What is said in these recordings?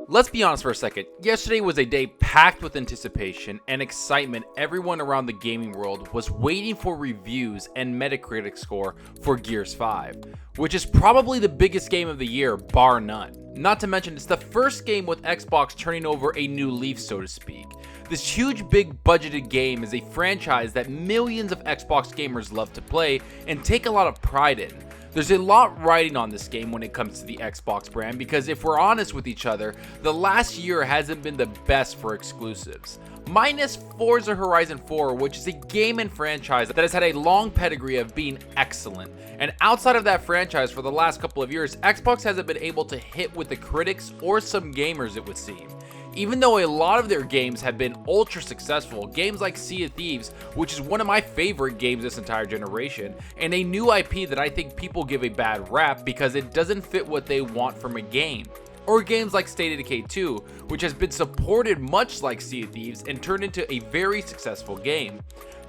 Let's be honest for a second. Yesterday was a day packed with anticipation and excitement. Everyone around the gaming world was waiting for reviews and Metacritic score for Gears 5, which is probably the biggest game of the year, bar none. Not to mention, it's the first game with Xbox turning over a new leaf, so to speak. This huge, big budgeted game is a franchise that millions of Xbox gamers love to play and take a lot of pride in. There's a lot riding on this game when it comes to the Xbox brand because if we're honest with each other, the last year hasn't been the best for exclusives. Minus Forza Horizon 4, which is a game and franchise that has had a long pedigree of being excellent. And outside of that franchise for the last couple of years, Xbox hasn't been able to hit with the critics or some gamers, it would seem. Even though a lot of their games have been ultra successful, games like Sea of Thieves, which is one of my favorite games this entire generation, and a new IP that I think people give a bad rap because it doesn't fit what they want from a game. Or games like State of Decay 2, which has been supported much like Sea of Thieves and turned into a very successful game.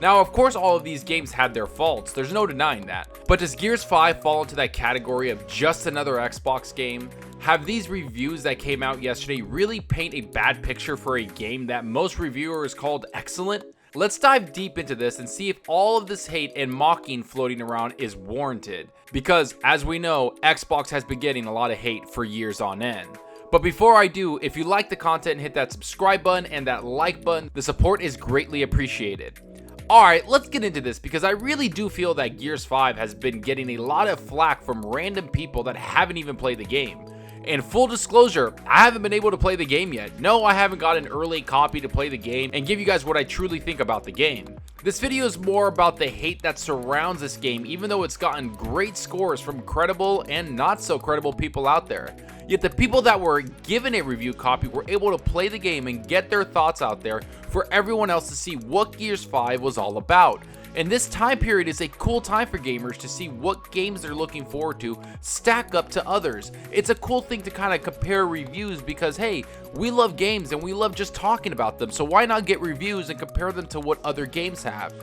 Now, of course, all of these games had their faults, there's no denying that. But does Gears 5 fall into that category of just another Xbox game? Have these reviews that came out yesterday really paint a bad picture for a game that most reviewers called excellent? Let's dive deep into this and see if all of this hate and mocking floating around is warranted. Because, as we know, Xbox has been getting a lot of hate for years on end. But before I do, if you like the content, hit that subscribe button and that like button. The support is greatly appreciated. Alright, let's get into this because I really do feel that Gears 5 has been getting a lot of flack from random people that haven't even played the game. And full disclosure, I haven't been able to play the game yet. No, I haven't got an early copy to play the game and give you guys what I truly think about the game. This video is more about the hate that surrounds this game, even though it's gotten great scores from credible and not so credible people out there. Yet the people that were given a review copy were able to play the game and get their thoughts out there for everyone else to see what Gears 5 was all about. And this time period is a cool time for gamers to see what games they're looking forward to stack up to others. It's a cool thing to kind of compare reviews because, hey, we love games and we love just talking about them, so why not get reviews and compare them to what other games have?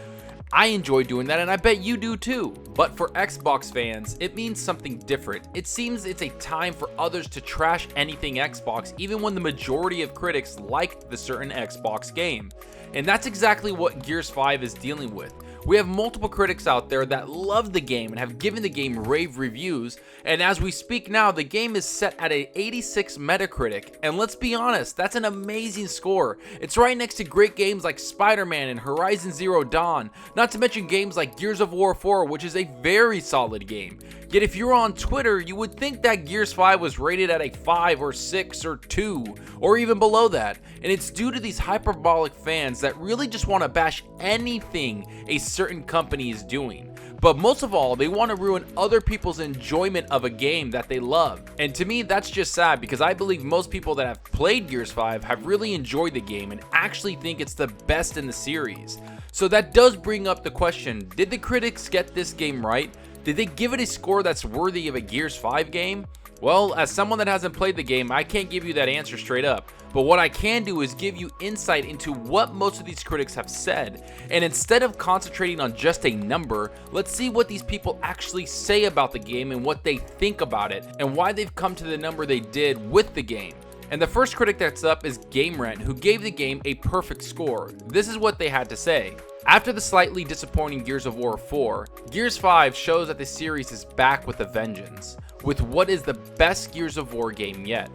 I enjoy doing that and I bet you do too. But for Xbox fans, it means something different. It seems it's a time for others to trash anything Xbox, even when the majority of critics like the certain Xbox game. And that's exactly what Gears 5 is dealing with. We have multiple critics out there that love the game and have given the game rave reviews, and as we speak now, the game is set at an 86 Metacritic, and let's be honest, that's an amazing score. It's right next to great games like Spider-Man and Horizon Zero Dawn, not to mention games like Gears of War 4, which is a very solid game. Yet if you're on Twitter, you would think that Gears 5 was rated at a 5 or 6 or 2, or even below that, and it's due to these hyperbolic fans that really just want to bash anything a certain company is doing. But most of all, they want to ruin other people's enjoyment of a game that they love. And to me, that's just sad because I believe most people that have played Gears 5 have really enjoyed the game and actually think it's the best in the series. So that does bring up the question, did the critics get this game right? Did they give it a score that's worthy of a Gears 5 game? Well, as someone that hasn't played the game, I can't give you that answer straight up. But what I can do is give you insight into what most of these critics have said. And instead of concentrating on just a number, let's see what these people actually say about the game and what they think about it, and why they've come to the number they did with the game. And the first critic that's up is GameRant, who gave the game a perfect score. This is what they had to say. After the slightly disappointing Gears of War 4, Gears 5 shows that the series is back with a vengeance, with what is the best Gears of War game yet.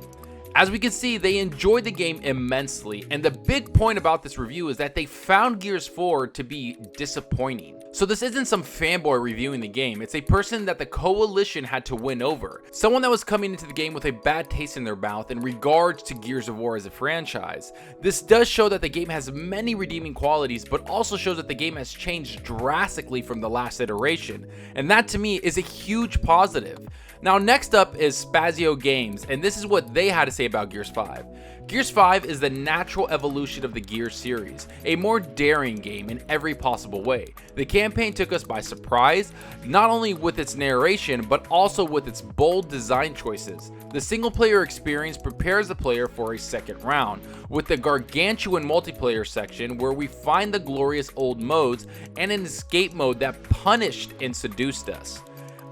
As we can see, they enjoyed the game immensely, and the big point about this review is that they found Gears 4 to be disappointing. So this isn't some fanboy reviewing the game, it's a person that the coalition had to win over. Someone that was coming into the game with a bad taste in their mouth in regards to Gears of War as a franchise. This does show that the game has many redeeming qualities, but also shows that the game has changed drastically from the last iteration. And that to me is a huge positive. Now next up is Spazio Games, and this is what they had to say about Gears 5. Gears 5 is the natural evolution of the Gears series, a more daring game in every possible way. The campaign took us by surprise, not only with its narration, but also with its bold design choices. The single player experience prepares the player for a second round, with the gargantuan multiplayer section where we find the glorious old modes and an escape mode that punished and seduced us.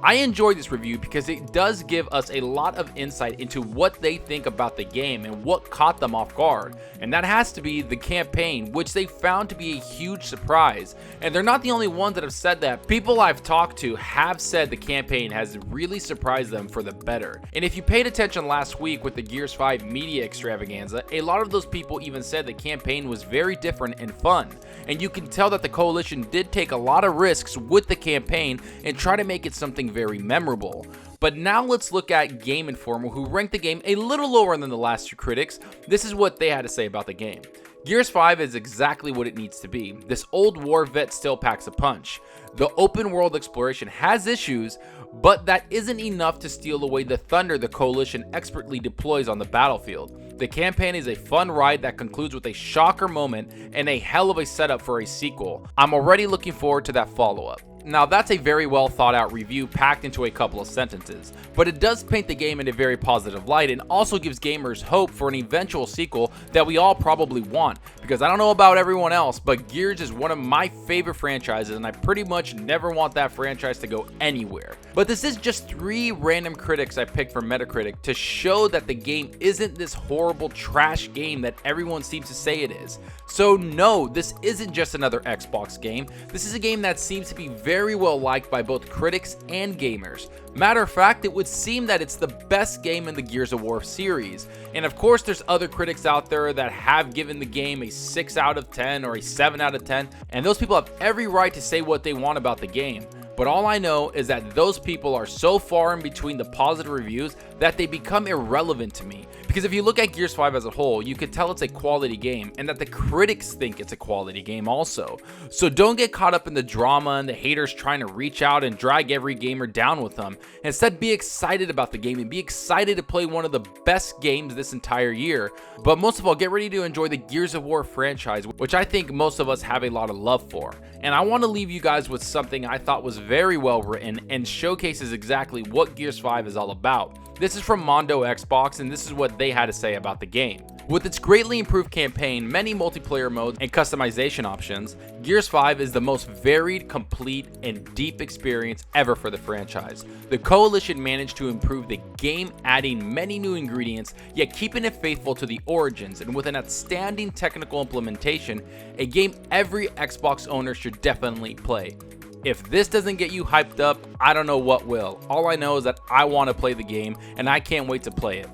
I enjoyed this review because it does give us a lot of insight into what they think about the game and what caught them off guard, and that has to be the campaign, which they found to be a huge surprise. And they're not the only ones that have said that. People I've talked to have said the campaign has really surprised them for the better. And if you paid attention last week with the Gears 5 media extravaganza, a lot of those people even said the campaign was very different and fun. And you can tell that the Coalition did take a lot of risks with the campaign and try to make it something very memorable. But now let's look at Game Informer, who ranked the game a little lower than the last two critics. This is what they had to say about the game. Gears 5 is exactly what it needs to be. This old war vet still packs a punch. The open world exploration has issues, but that isn't enough to steal away the thunder the Coalition expertly deploys on the battlefield. The campaign is a fun ride that concludes with a shocker moment and a hell of a setup for a sequel. I'm already looking forward to that follow-up. Now that's a very well thought out review packed into a couple of sentences, but it does paint the game in a very positive light and also gives gamers hope for an eventual sequel that we all probably want, because I don't know about everyone else, but Gears is one of my favorite franchises and I pretty much never want that franchise to go anywhere. But this is just 3 random critics I picked from Metacritic to show that the game isn't this horrible trash game that everyone seems to say it is. So no, this isn't just another Xbox game. This is a game that seems to be very well liked by both critics and gamers. Matter of fact, it would seem that it's the best game in the Gears of War series. And of course, there's other critics out there that have given the game a 6 out of 10 or a 7 out of 10, and those people have every right to say what they want about the game. But all I know is that those people are so far in between the positive reviews that they become irrelevant to me. Because if you look at Gears 5 as a whole, you can tell it's a quality game and that the critics think it's a quality game also. So don't get caught up in the drama and the haters trying to reach out and drag every gamer down with them. Instead, be excited about the game and be excited to play one of the best games this entire year. But most of all, get ready to enjoy the Gears of War franchise, which I think most of us have a lot of love for. And I want to leave you guys with something I thought was very well written and showcases exactly what Gears 5 is all about. This is from Mondo Xbox, and this is what they had to say about the game. With its greatly improved campaign, many multiplayer modes, and customization options, Gears 5 is the most varied, complete, and deep experience ever for the franchise. The Coalition managed to improve the game, adding many new ingredients, yet keeping it faithful to the origins, and with an outstanding technical implementation, a game every Xbox owner should definitely play. If this doesn't get you hyped up, I don't know what will. All I know is that I want to play the game, and I can't wait to play it.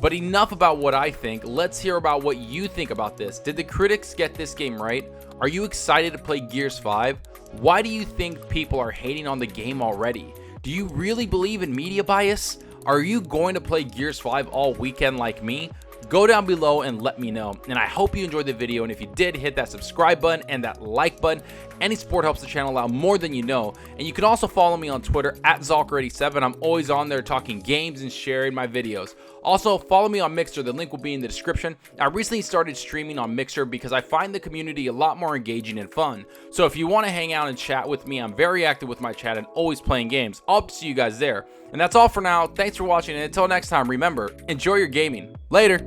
But enough about what I think, let's hear about what you think about this. Did the critics get this game right? Are you excited to play Gears 5? Why do you think people are hating on the game already? Do you really believe in media bias? Are you going to play Gears 5 all weekend like me? Go down below and let me know. And I hope you enjoyed the video, and if you did, hit that subscribe button and that like button. Any support helps the channel out more than you know. And you can also follow me on Twitter at Zalker87. I'm always on there talking games and sharing my videos. Also, follow me on Mixer. The link will be in the description. I recently started streaming on Mixer because I find the community a lot more engaging and fun. So if you want to hang out and chat with me, I'm very active with my chat and always playing games. I'll see you guys there. And that's all for now. Thanks for watching, and until next time, remember, enjoy your gaming. Later.